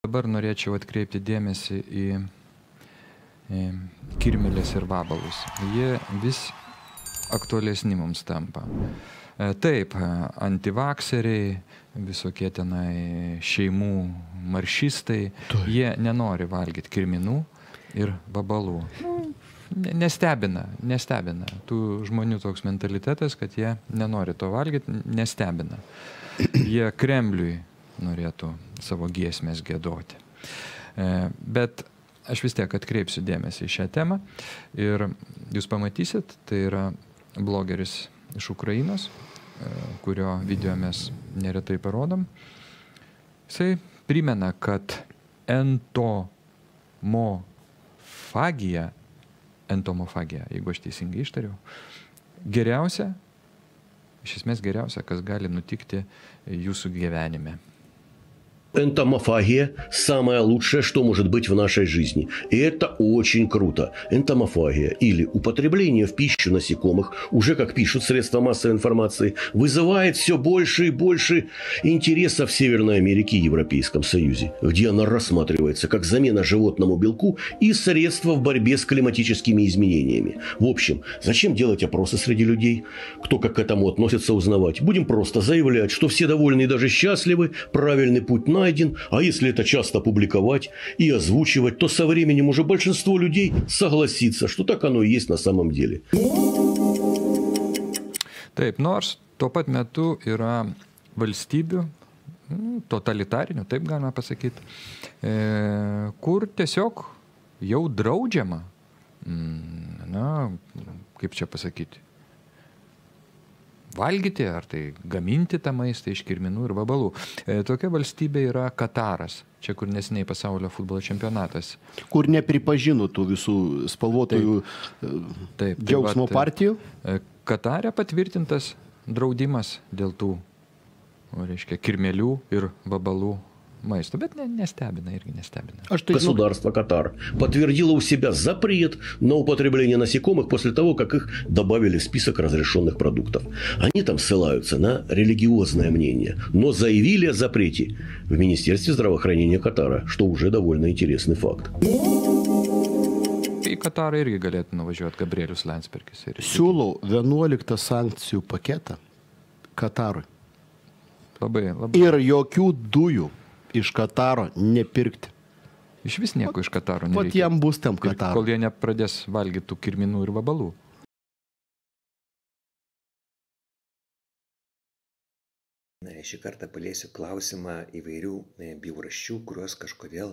Dabar norėčiau atkreipti dėmesį į kirmėlės ir vabalus. Jie vis aktualesni mums tampa. Taip, antivakseriai, visokie tenai šeimų maršistai, jie nenori valgyti kirminų ir vabalų. Nestebina. Tų žmonių toks mentalitetas, kad jie nenori to valgyti, nestebina. Jie Kremliui norėtų savo giesmės giedoti. Bet aš vis tiek atkreipsiu dėmesį į šią temą ir jūs pamatysit, tai yra blogeris iš Ukrainos, kurio video mes neretai parodom. Jisai primena, kad entomofagija, jeigu aš teisingai ištariau, geriausia, iš esmės geriausia, kas gali nutikti jūsų gyvenime. Энтомофагия – самое лучшее, что может быть в нашей жизни. И это очень круто. Энтомофагия, или употребление в пищу насекомых, уже, как пишут средства массовой информации, вызывает все больше и больше интереса в Северной Америке и Европейском Союзе, где она рассматривается как замена животному белку и средство в борьбе с климатическими изменениями. В общем, зачем делать опросы среди людей? Кто как к этому относится, узнавать? Будем просто заявлять, что все довольны и даже счастливы, правильный путь найден, а если это часто публиковать и озвучивать, то со временем уже большинство людей согласится, что так оно и есть на самом деле. Taip, nors tuo pat metu yra valstybių, totalitarinių, taip galima pasakyti, kur tiesiog jau draudžiama, kaip čia pasakyti, valgyti ar tai gaminti tą maistą iš kirminų ir vabalų. Tokia valstybė yra Kataras, čia kur neseniai pasaulio futbolo čempionatas. Kur nepripažino tų visų spalvotojų džiaugsmo partijų? Katare patvirtintas draudimas dėl tų, reiškia, kirmėlių ir vabalų maisto, bet нестабина, irgi нестабина. Государство Катар подтвердило у себя запрет на употребление насекомых после того, как их добавили в список разрешенных продуктов. Они там ссылаются на религиозное мнение, но заявили о запрете в Министерстве здравоохранения Катара, что уже довольно интересный факт. Į Katarą irgi galėtų nuvažiuoti Gabrielius Landsbergis. Siūlau 11 sankcijų paketą Katarui. Labai. Ir jokių dujų iš Kataro nepirkti. Iš vis nieko iš Kataro nereikia. Vat jam bus tam Kataro. Kol jie nepradės valgyti tų kirminų ir vabalų. Šį kartą paliesiu klausimą įvairių bjaurasčių, kuriuos kažkodėl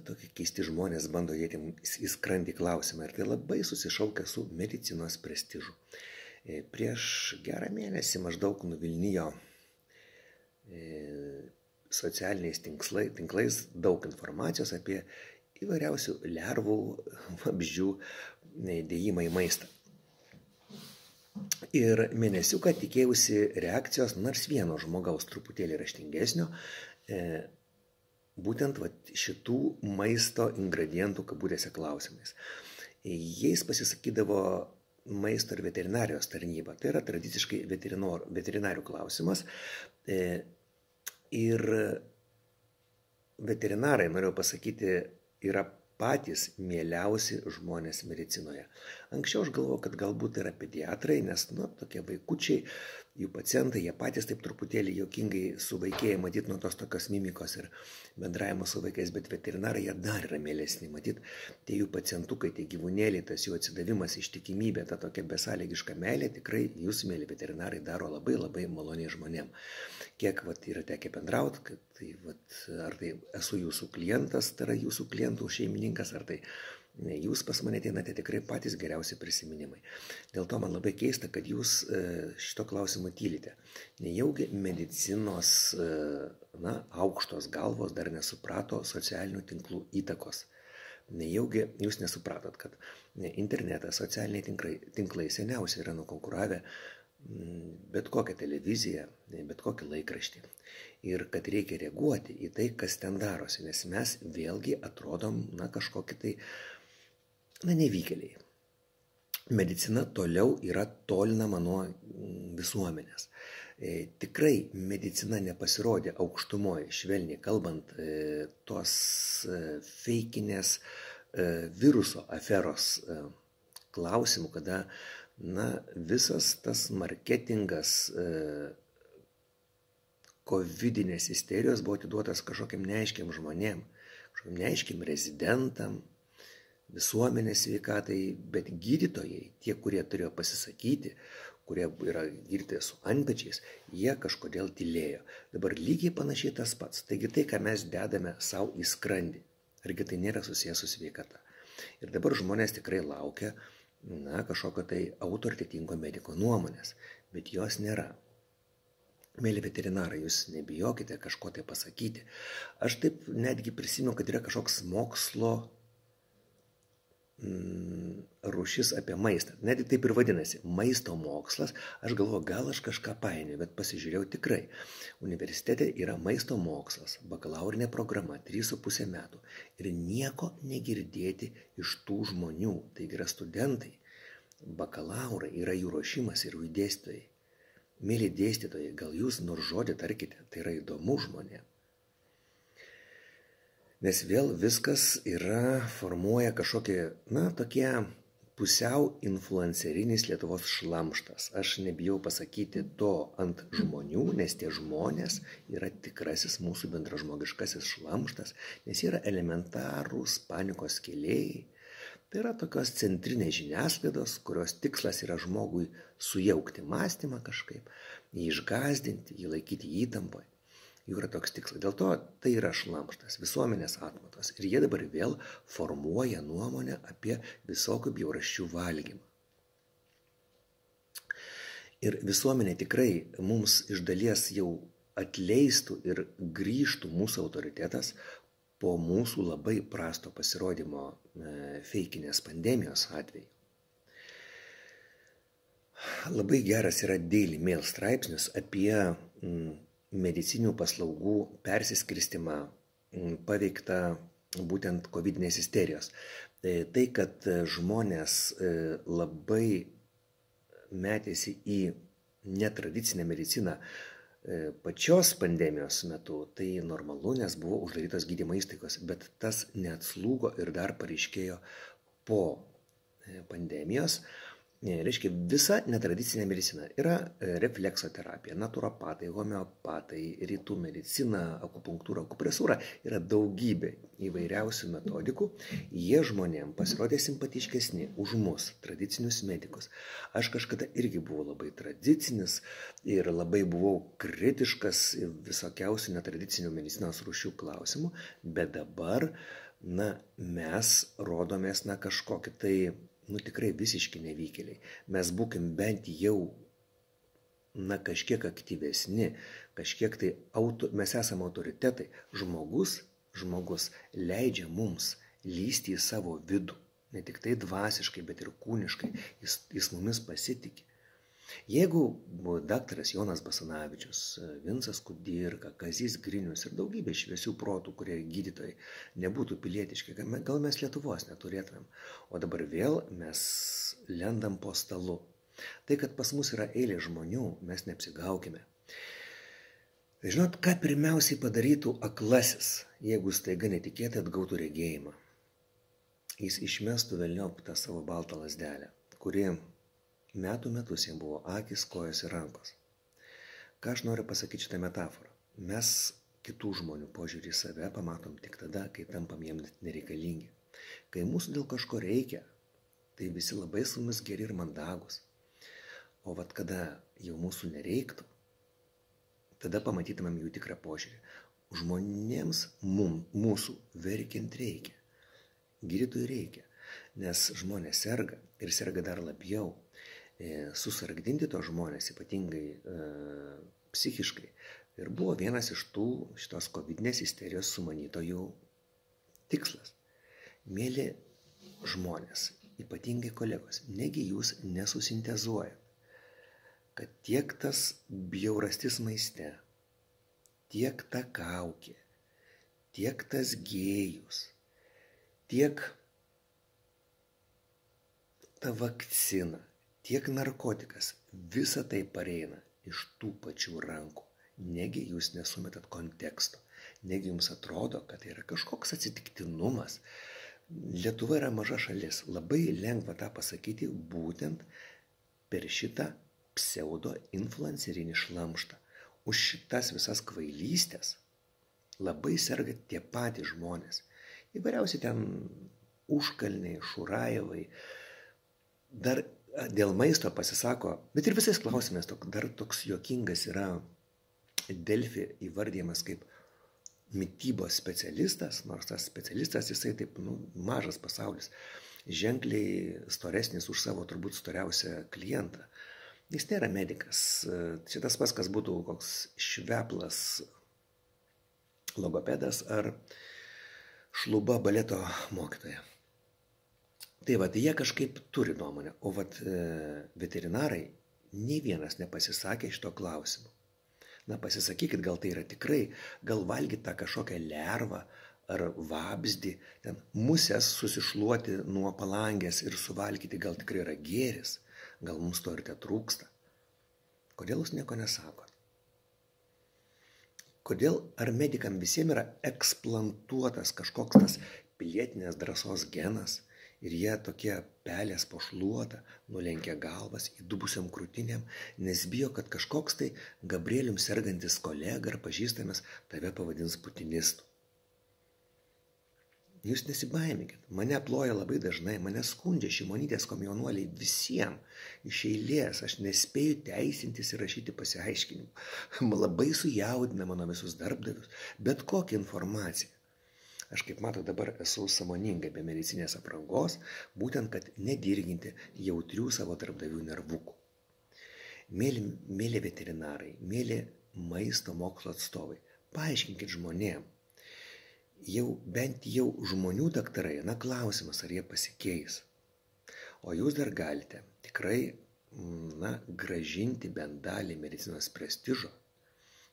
tokie keisti žmonės bando dėti į skrandį klausimą. Ir tai labai susišaukia su medicinos prestižu. Prieš gerą mėnesį maždaug nuvilnijo socialiniais tinklais daug informacijos apie įvairiausių lervų, vabzdžių dėjimą į maistą. Ir mėnesiuką tikėjausi reakcijos nors vieno žmogaus truputėlį raštingesnio, būtent šitų maisto ingredientų kabutėse klausimais. Jais pasisakydavo maisto ir veterinarijos tarnyba. Tai yra tradiciškai veterinarių klausimas. Ir veterinarai, noriu pasakyti, yra patys mieliausi žmonės medicinoje. Anksčiau aš galvojau, kad galbūt yra pediatrai, nes tokie vaikučiai, jų pacientai, jie patys taip truputėlį juokingai suvaikėja, matyt, nuo tos tokios mimikos ir bendravimo su vaikais, bet veterinarai jie dar yra mielesni, matyt, tie jų pacientukai, tie gyvūnėliai, tas jų atsidavimas, ištikimybė, ta tokia besąlygiška meilė, tikrai jūs, mėly veterinarai, daro labai labai maloniai žmonėm. Kiek yra tekę bendrauti, kad ar tai esu jūsų klientas, tai yra jūsų klientų šeimininkas, ar tai jūs pas mane ateinate tikrai patys geriausi prisiminimai. Dėl to man labai keista, kad jūs šito klausimo tylite. Nejaugi medicinos aukštos galvos dar nesuprato socialinių tinklų įtakos. Nejaugi jūs nesupratot, kad internetas, socialiniai tinklai seniausiai yra nukonkuravę bet kokią televiziją, bet kokį laikraštį. Ir kad reikia reaguoti į tai, kas ten darosi, nes mes vėlgi atrodom kažkokį tai nevykėliai. Medicina toliau yra tolinama nuo visuomenės. Tikrai medicina nepasirodė aukštumoje, švelniai kalbant, tos feikinės viruso aferos klausimų, kada visas tas marketingas covidinės isterijos buvo atiduotas kažkokiam neaiškiam žmonėm, kažkokiam neaiškiam rezidentam, visuomenės sveikatai, bet gydytojai, tie, kurie turėjo pasisakyti, kurie yra gydytojai su antpečiais, jie kažkodėl tylėjo. Dabar lygiai panašiai tas pats. Taigi tai, ką mes dedame savo į skrandį, argi tai nėra susijęs su sveikata. Ir dabar žmonės tikrai laukia kažkokio tai autoritetingo mediko nuomonės, bet jos nėra. Mėly veterinarai, jūs nebijokite kažko tai pasakyti. Aš taip netgi prisimenu, kad yra kažkoks mokslo rūšis apie maistą. Net taip ir vadinasi, maisto mokslas. Aš galvoju, gal aš kažką painioju, bet pasižiūrėjau tikrai. Universitete yra maisto mokslas, bakalaurinė programa, 3,5 metų. Ir nieko negirdėti iš tų žmonių. Tai yra studentai, bakalaurai, yra jų ruošimas ir jų dėstytojai. Mėly dėstytojai, gal jūs nors žodį tarkite, tai yra įdomu žmonėm. Nes vėl viskas formuoja kažkokį, tokie pusiau influencerinis Lietuvos šlamštas. Aš nebijau pasakyti to ant žmonių, nes tie žmonės yra tikrasis mūsų bendražmogiškasis šlamštas, nes yra elementarūs panikos kėlėjai. Tai yra tokios centrinės žiniasklaidos, kurios tikslas yra žmogui sujaukti mąstymą kažkaip, jį išgąsdinti, jį laikyti įtampoje. Jų yra toks tikslas. Dėl to tai yra šlamštas, visuomenės atmatos. Ir jie dabar vėl formuoja nuomonę apie visokių bjaurasčių valgymą. Ir visuomenė tikrai mums iš dalies jau atleistų ir grįžtų mūsų autoritetas po mūsų labai prasto pasirodymo feikinės pandemijos atveju. Labai geras yra Daily Mail straipsnis apie medicinių paslaugų persiskirstimą paveiktą būtent covidinės isterijos. Tai, kad žmonės labai metėsi į netradicinę mediciną pačios pandemijos metu, tai normalu, nes buvo uždarytos gydymo įstaigos, bet tas neatslūgo ir dar pareiškėjo po pandemijos. Reiškia, visa netradicinė medicina yra refleksoterapija, naturopatai, homeopatai, rytų medicina, akupunktūra, akupresūra, yra daugybė įvairiausių metodikų. Jie žmonėm pasirodė simpatiškesni už mus, tradicinius medikus. Aš kažkada irgi buvau labai tradicinis ir labai buvau kritiškas visokiausių netradicinių medicinos rūšių klausimų, bet dabar mes rodomės kažkokį tai tikrai visiški nevykėliai. Mes būkim bent jau kažkiek aktyvesni, kažkiek tai mes esame autoritetai. Žmogus leidžia mums lysti į savo vidų, ne tik tai dvasiškai, bet ir kūniškai. Jis mumis pasitikė. Jeigu daktaras Jonas Basanavičius, Vincas Kudirka, Kazys Grinius ir daugybė šviesių protų, kurie gydytojai, nebūtų pilietiški, gal mes Lietuvos neturėtumėm. O dabar vėl mes lendam po stalu. Tai, kad pas mus yra eilė žmonių, mes neapsigaukime. Žinot, ką pirmiausiai padarytų aklasis, jeigu staiga netikėtai atgautų regėjimą? Jis išmestų velniop tą savo baltą lazdelę, kuri metų metus jam buvo akys, kojos ir rankos. Ką aš noriu pasakyti šitą metaforą? Mes kitų žmonių požiūrį į save pamatom tik tada, kai tampam jam nereikalingi. Kai mūsų dėl kažko reikia, tai visi labai su mumis geri ir mandagus. O kada jau mūsų nereiktų, tada pamatytumėm jų tikrą požiūrį. Žmonėms mūsų verkiant reikia. Gydytojų reikia, nes žmonės serga ir serga dar labiau. Susargdinti to žmonės, ypatingai psichiškai. Ir buvo vienas iš šitos covidinės isterijos sumanytojų tikslas. Mėly žmonės, ypatingai kolegos, negi jūs nesusintezuojat, kad tiek tas bjaurastis maiste, tiek ta kaukė, tiek tas gėjus, tiek ta vakcina, tiek narkotikas, visa tai pareina iš tų pačių rankų. Negi jūs nesumetat konteksto, negi jums atrodo, kad tai yra kažkoks atsitiktinumas. Lietuva yra maža šalis, labai lengva tą pasakyti būtent per šitą pseudo-influencerinį šlamštą. Už šitas visas kvailystės labai serga tie patys žmonės. Įvairiausi ten užkalniai, šurajevai, dar dėl maisto pasisako, bet ir visais klausimais dar toks juokingas yra Delfi įvardyjamas kaip mitybos specialistas, nors tas specialistas jisai taip mažas pasaulis, ženkliai storesnis už savo turbūt storiausią klientą. Jis nėra medikas. Šitas pats, kas būtų koks šveplas logopedas ar šluba baleto mokytoja. Tai va, jie kažkaip turi nuomonę, o veterinarai nei vienas nepasisakė iš to klausimu. Na, pasisakykit, gal tai yra tikrai, gal valgyti tą kažkokią lervą ar vabzdį, ten musės susišluoti nuo palangės ir suvalgyti gal tikrai yra gėris, gal mums to ir te trūksta. Kodėl jūs nieko nesakot? Kodėl ar medikam visiems yra eksplantuotas kažkoks tas pilietinės drąsos genas ir jie tokie pelės po šluotą, nulenkia galvas įdubusiam krūtinėm, nes bijo, kad kažkoks tai Gabrielium sergantis kolega ar pažįstamas tave pavadins putinistu. Jūs nesibaimikit, mane ploja labai dažnai, mane skundžia Šimonytės komjaunuoliai visiems iš eilės, aš nespėju teisintis ir rašyti pasiaiškinimų. Labai sujaudina mano visus darbdavius, bet kokią informaciją. Aš kaip matau dabar esu sąmoningai be medicinės aprangos, būtent kad nedirginti jautrių savo darbdavių nervukų. Mėly veterinarai, mėly maisto mokslo atstovai, paaiškinkit žmonėm. Bent jau žmonių daktarai, klausimas, ar jie pasikeis. O jūs dar galite tikrai gražinti bent dalį medicinos prestižo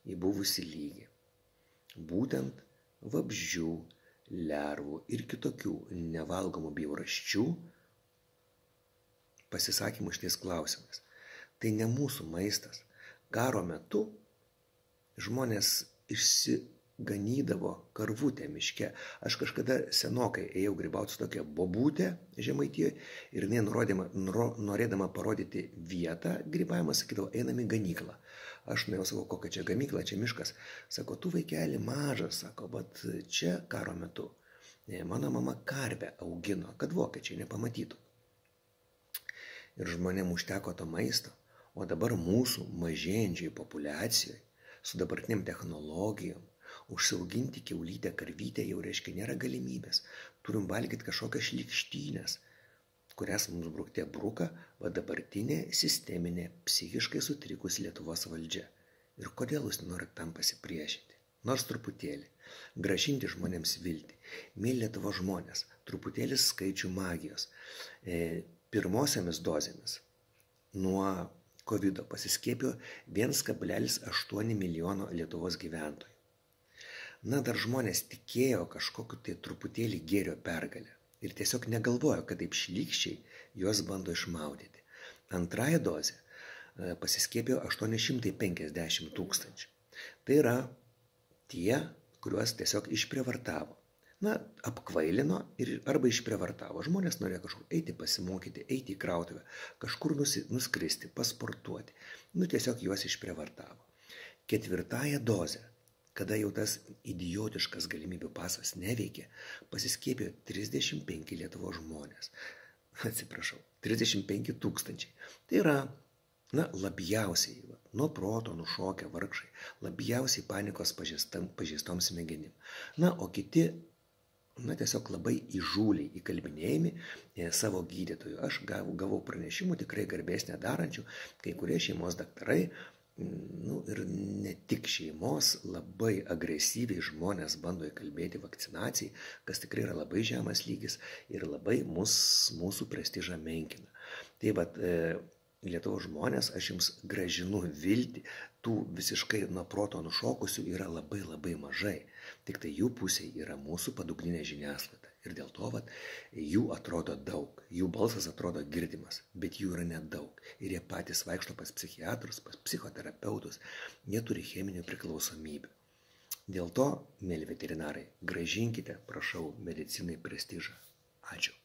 į buvusį lygį. Būtent vabzdžių, lervų ir kitokių nevalgomų bjaurasčių pasisakymų šitais klausimais. Tai ne mūsų maistas. Karo metu žmonės išsiganydavo karvutę miške. Aš kažkada senokai ėjau grybauti su tokia bobutė Žemaitijoje ir jinai norėdama parodyti vietą grybavimą, sakydavo, einam į ganyklą. Aš nuėjau, sakau, kokia čia gamykla, čia miškas. Sako, tu vaikeli mažas, sako, bet čia karo metu. Mano mama karvę augino, kad vokiečiai nepamatytų. Ir žmonėm užteko to maisto, o dabar mūsų mažėjančiai populiacijoje, su dabartiniam technologijom, užsiauginti kiaulytę, karvytę jau reiškia nėra galimybės. Turim valgyti kažkokias šlykštynės, kurias mums brukte bruka dabartinė sisteminė, psichiškai sutrikus Lietuvos valdžia. Ir kodėl jūs norit tam pasipriešinti? Nors truputėlį. Grąžinti žmonėms viltį. Mėly Lietuvos žmonės, truputėlis skaičių magijos. Pirmosiamis dozėmis nuo COVID pasiskiepijo 1,8 milijono Lietuvos gyventojų. Dar žmonės tikėjo kažkokiu tai truputėlį gėrio pergalę. Ir tiesiog negalvojo, kad taip šlykščiai juos bando išmaudyti. Antrąją dozę pasiskiepijo 850 000. Tai yra tie, kuriuos tiesiog išprievartavo. Apkvailino arba išprievartavo. Žmonės norėjo kažkur eiti pasimokyti, eiti į krautuvę, kažkur nuskristi, pasportuoti. Tiesiog juos išprievartavo. Ketvirtąją dozę, kada jau tas idiotiškas galimybių pasas neveikė, pasiskiepijo 35 Lietuvos žmonės. Atsiprašau, 35 000. Tai yra, labiausiai nuo proto nušokę vargšai, labiausiai panikos pažeistom smegenim. O kiti, tiesiog labai įžūliai įkalbinėjami savo gydytojų. Aš gavau pranešimų tikrai garbės nedarančių, kai kurie šeimos daktarai, ir ne tik šeimos, labai agresyviai žmonės bando įkalbėti vakcinacijai, kas tikrai yra labai žemas lygis ir labai mūsų prestižą menkina. Tai Lietuvos žmonės, aš jums gražinu viltį, tų visiškai nuo proto nušokusių yra labai labai mažai. Tik tai jų pusėje yra mūsų padugninė žiniasklaida. Ir dėl to jų atrodo daug, jų balsas atrodo girdimas, bet jų yra nedaug. Ir jie patys vaikšto pas psichiatrus, pas psichoterapeutus, jie turi cheminių priklausomybių. Dėl to, mėly veterinarai, grąžinkite, prašau, medicinai prestižą. Ačiū.